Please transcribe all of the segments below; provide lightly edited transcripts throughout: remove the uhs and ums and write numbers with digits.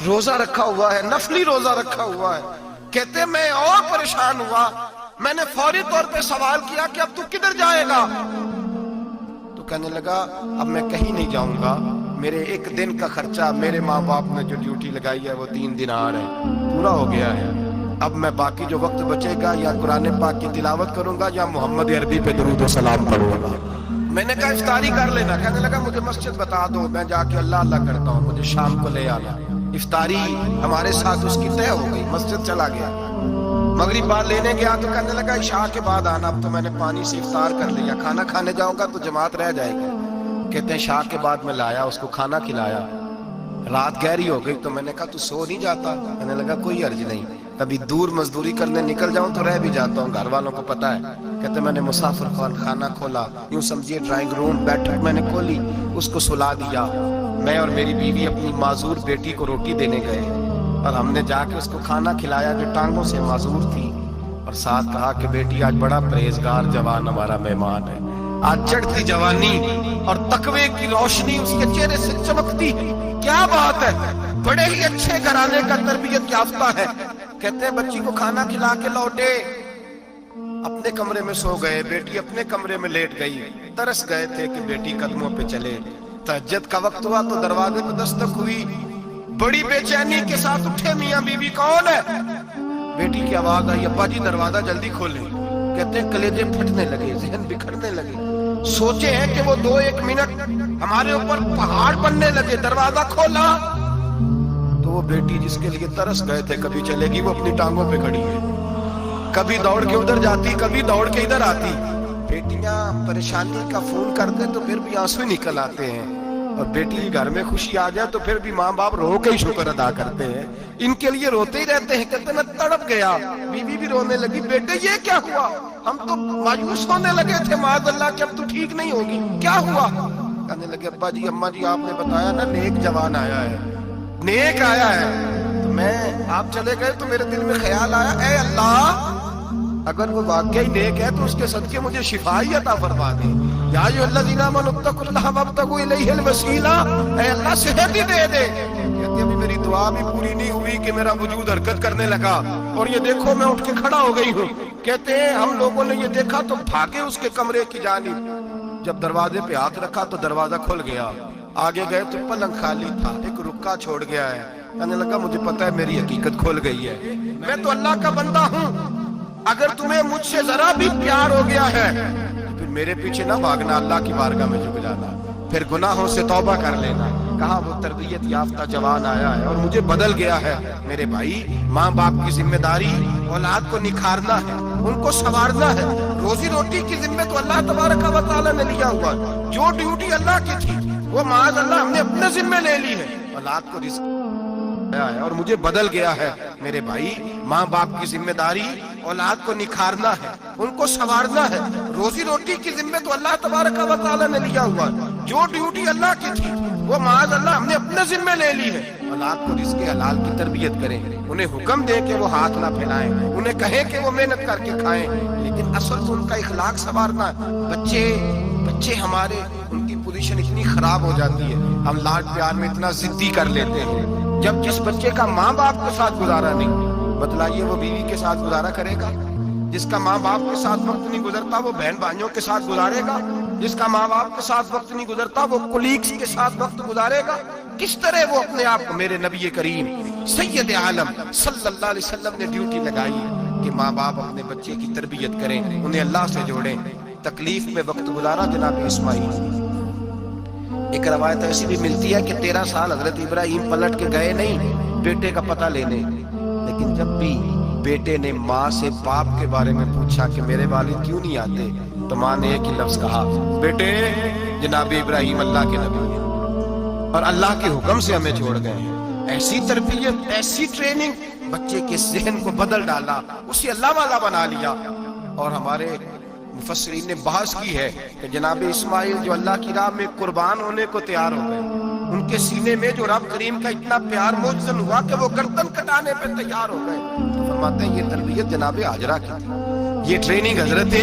روزہ رکھا ہوا ہے، نفلی روزہ رکھا ہوا ہے. کہتے میں اور پریشان ہوا، میں نے فوری طور پہ سوال کیا کہ اب تو کدھر جائے گا؟ تو کہنے لگا اب میں کہیں نہیں جاؤں گا، میرے ایک دن کا خرچہ میرے ماں باپ نے جو ڈیوٹی لگائی ہے وہ 3 دینار ہے، پورا ہو گیا ہے. اب میں باقی جو وقت بچے گا یا قرآن پاک کی تلاوت کروں گا یا محمد عربی پہ درود و سلام پڑھوں گا. میں نے کہا افطاری کر لینا. کہنے لگا مجھے مسجد بتا دو، میں جا کے اللہ اللہ کرتا ہوں، مجھے شام کو لے آنا. افطاری ہمارے ساتھ اس کی طے ہو گئی، مسجد چلا گیا. مغرب بعد لینے گیا تو کہنے لگا عشاء کے بعد آنا، اب تو میں نے پانی سے افطار کر لیا، کھانا کھانے جاؤں گا تو جماعت رہ جائے گی. کہتے ہیں عشاء کے بعد میں لایا، اس کو کھانا کھلایا. رات گہری ہو گئی تو میں نے کہا تو سو نہیں جاتا؟ کہنے لگا کوئی عرض نہیں، کبھی دور مزدوری کرنے نکل جاؤں تو رہ بھی جاتا ہوں، گھر والوں کو پتہ ہے. کہتے میں نے مسافر خانہ کھولا، یوں سمجھیے ڈرائنگ روم بیٹھک میں نے کھولی، اس کو سلا دیا. میں اور میری بیوی اپنی معذور بیٹی کو روٹی دینے گئے اور ہم نے جا کے اس کو کھانا کھلایا جو ٹانگوں سے معذور تھی، اور ساتھ کہا کہ بیٹی آج بڑا پرہیزگار جوان ہمارا مہمان ہے، آج چڑھتی جوانی اور تقوی کی روشنی اس کے چہرے سے چمکتی ہے، کیا بات ہے، بڑے ہی اچھے گھرانے کا تربیت یافتہ ہے. کہتے ہیں بچی کو کھانا کھلا کے لوٹے، اپنے کمرے میں سو گئے، بیٹی اپنے کمرے میں لیٹ گئی. ترس گئے تھے کہ بیٹی قدموں پہ چلے. تہجد کا وقت ہوا تو دروازے پہ دستک ہوئی، بڑی بے چینی کے ساتھ اٹھے میاں بیوی کون ہے؟ بیٹی کی آواز آئی ابا جی دروازہ جلدی کھولیں. کہتے ہیں کلیجے پھٹنے لگے، ذہن بکھرنے لگے، سوچے ہیں کہ وہ 2-1 منٹ ہمارے اوپر پہاڑ بننے لگے. دروازہ کھولا تو وہ بیٹی جس کے لیے ترس گئے تھے کبھی چلے گی، وہ اپنی ٹانگوں پہ کھڑی ہے، کبھی دوڑ کے ادھر جاتی کبھی دوڑ کے ادھر آتی. بیٹیاں پریشانی کا فون کرتے تو پھر بھی آنسو نکل آتے ہیں، اور بیٹی گھر میں خوشی آ جائے تو پھر بھی ماں باپ رو کے ہی شکر ادا کرتے ہیں. ان کے لیے روتے ہی رہتے ہیں. کہتے میں تڑپ گیا، بیوی بھی رونے لگی، بیٹے یہ کیا ہوا؟ ہم تو مایوس ہونے لگے تھے معاذ اللہ کہ اب تو ٹھیک نہیں ہوگی، کیا ہوا؟ کہنے لگے ابا جی اماں جی آپ نے بتایا نا نیک جوان آیا ہے، نیک آیا ہے، تو میں آپ چلے گئے تو میرے دل میں خیال آیا اے اللہ اگر وہ واقعی نیک ہے تو اس کے صدقے مجھے شفا ہی عطا فرما دے. یا ایھا الذین آمنوا اتقوا اللہ وابتغوا الیہ الوسیلہ، اے اللہ صحت ہی دے دے. کہتے ابھی میری دعا بھی پوری نہیں ہوئی کہ میرا وجود حرکت کرنے لگا، اور یہ دیکھو میں اٹھ کے کھڑا ہو گئی ہوں. کہتے ہیں ہم لوگوں نے یہ دیکھا تو بھاگے اس کے کمرے کی جانب. جب دروازے پہ ہاتھ رکھا تو دروازہ کھل گیا، آگے گئے تو پلنگ خالی تھا، ایک رکا چھوڑ گیا ہے. کہنے لگا مجھے پتا ہے میری حقیقت کھل گئی ہے، میں تو اللہ کا بندہ ہوں، اگر تمہیں مجھ سے ذرا بھی پیار ہو گیا ہے تو پھر میرے پیچھے نہ بھاگنا، اللہ کی بارگاہ میں جھک جانا، پھر گناہوں سے توبہ کر لینا. کہا وہ تربیت یافتہ جوان آیا ہے اور مجھے بدل گیا ہے. میرے بھائی ماں باپ کی ذمہ داری اولاد کو نکھارنا ہے، ان کو سنوارنا ہے. روزی روٹی کی ذمہ تو اللہ تبارک و تعالیٰ نے لیا ہوا ہے، جو ڈیوٹی اللہ کی تھی وہ معاذ اللہ ہم نے اپنے ذمہ لے لی ہے. اولاد کو رزق ہے اور مجھے بدل گیا ہے. میرے بھائی ماں باپ کی ذمہ داری اولاد کو نکھارنا ہے، ان کو سنوارنا ہے. روزی روٹی کی ذمہ تو اللہ تبارک و تعالیٰ نے لیا ہوا ہے، جو ڈیوٹی اللہ کی تھی وہ معاذ اللہ ہم نے اپنے ذمہ لے لی ہے. اولاد کو رزق حلال کی تربیت کریں، انہیں حکم دیں کہ وہ ہاتھ نہ پھیلائیں، انہیں کہیں کہ وہ محنت کر کے کھائیں، لیکن اصل تو ان کا اخلاق سنوارنا ہے. بچے ہمارے ان کی پوزیشن اتنی خراب ہو جاتی ہے، ہم لاڈ پیار میں اتنا ضدی کر لیتے ہیں. جب جس بچے کا ماں باپ کے ساتھ گزارا نہیں، بتلائیے وہ بیوی کے ساتھ گزارا کرے گا؟ جس کا ماں باپ کے ساتھ وقت نہیں گزرتا وہ بہن بھائیوں کے ساتھ گزارے گا؟ جس کا ماں باپ کے ساتھ وقت نہیں گزرتا وہ کولیگز کے ساتھ وقت گزارے گا؟ کس طرح وہ اپنے آپ کو، میرے نبی کریم سید عالم صلی اللہ علیہ وسلم نے ڈیوٹی لگائی ہے کہ ماں باپ اپنے بچے کی تربیت کریں، انہیں اللہ سے جوڑیں. تکلیف میں وقت گزارا جناب اسماعیل. ایک روایت ایسی بھی ملتی ہے کہ 13 سال حضرت ابراہیم پلٹ کے گئے نہیں بیٹے کا پتہ لینے، لیکن جب بھی بیٹے نے ماں سے باپ کے بارے میں پوچھا کہ میرے والد کیوں نہیں آتے تو ماں نے ایک ہی لفظ کہا، بیٹے جناب ابراہیم اللہ کے نبی ہیں اور اللہ کے حکم سے ہمیں چھوڑ گئے ہیں. ایسی تربیت، ایسی ٹریننگ بچے کے ذہن کو بدل ڈالا، اسے اللہ والا بنا لیا. اور ہمارے مفسرین نے بحث کی ہے کہ جناب اسماعیل جو اللہ کی راہ میں قربان ہونے کو تیار ہو گئے، ان کے سینے میں جو رب کریم کا اتنا پیار موجزن ہوا کہ وہ گردن کٹانے پہ تیار ہو گئے. تو فرماتے ہیں یہ تربیت جناب ہاجرہ کی تھی، یہ ٹریننگ حضرت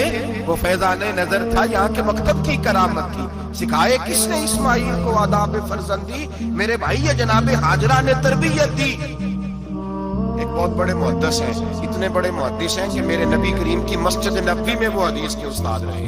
وہ فیضان نظر تھا، یہاں کے مکتب کی کرامت تھی. سکھائے کس نے اسماعیل کو آداب فرزندی؟ میرے بھائی یہ جناب ہاجرہ نے تربیت دی۔ ایک بہت بڑے محدث ہیں، اتنے بڑے محدث ہیں کہ میرے نبی کریم کی مسجد نبوی میں وہ حدیث کے استاد رہے۔